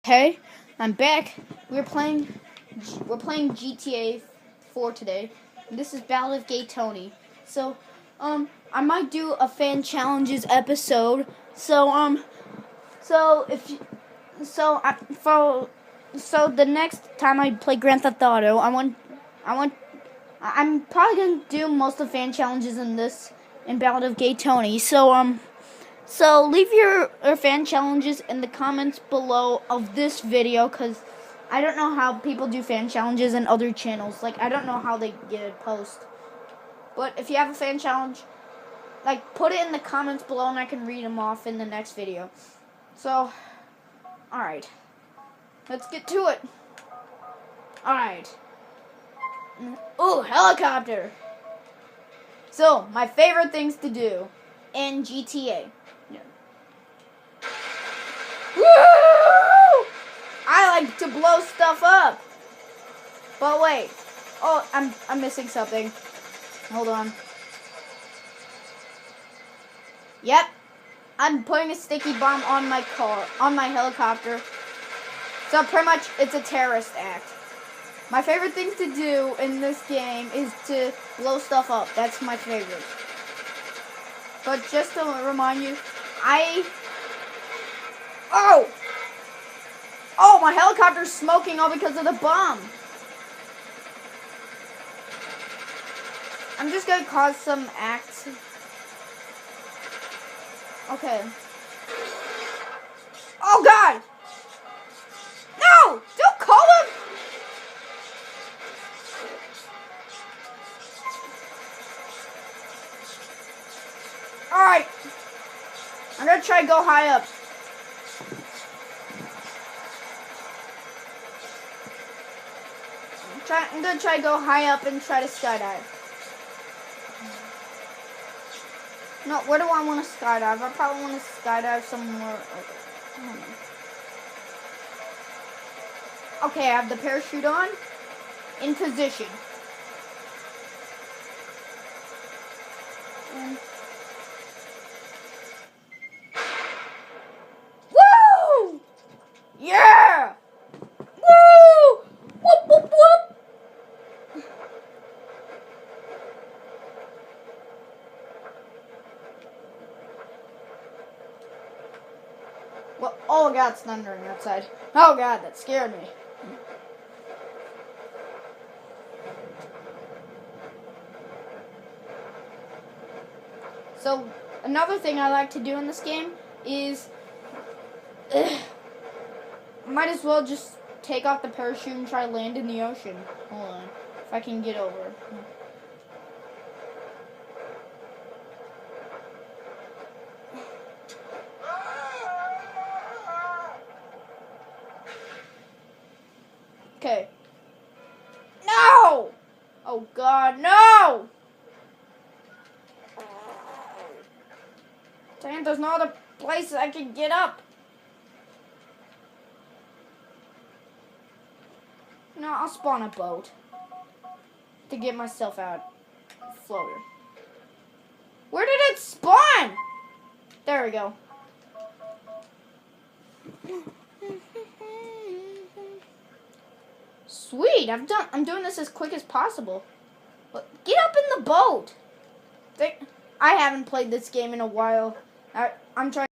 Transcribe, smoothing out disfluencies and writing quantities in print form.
Hey, I'm back. We're playing GTA 4 today. And this is Battle of Gay Tony. So, I might do a fan challenges episode. So the next time I play Grand Theft Auto, I'm probably gonna do most of the fan challenges in Battle of Gay Tony. So leave your fan challenges in the comments below of this video, because I don't know how people do fan challenges in other channels. Like, I don't know how they get a post. But if you have a fan challenge, like, put it in the comments below and I can read them off in the next video. So, alright. Let's get to it. Alright. Ooh, helicopter. So, my favorite things to do in GTA. Woo! I like to blow stuff up. But wait. Oh, I'm missing something. Hold on. Yep. I'm putting a sticky bomb on my helicopter. So pretty much it's a terrorist act. My favorite things to do in this game is to blow stuff up. That's my favorite. But just to remind you, Oh, my helicopter's smoking all because of the bomb. I'm just gonna cause some acts. Okay. Oh, God! No! Don't call him! Alright. I'm gonna try to go high up. I'm gonna try to go high up and try to skydive. No, where do I want to skydive? I probably want to skydive somewhere. Okay, I have the parachute on. In position. Woo! Yeah! Woo! Whoop, whoop, whoop! Well, oh God, it's thundering outside. Oh God, that scared me. So, another thing I like to do in this game is, might as well just take off the parachute and try to land in the ocean. Hold on, if I can get over. Okay. No! Oh God, no! Damn, there's no other place I can get up. No, I'll spawn a boat to get myself out. Floater. Where did it spawn? There we go. Sweet, I'm doing this as quick as possible. But get up in the boat. I haven't played this game in a while. I'm trying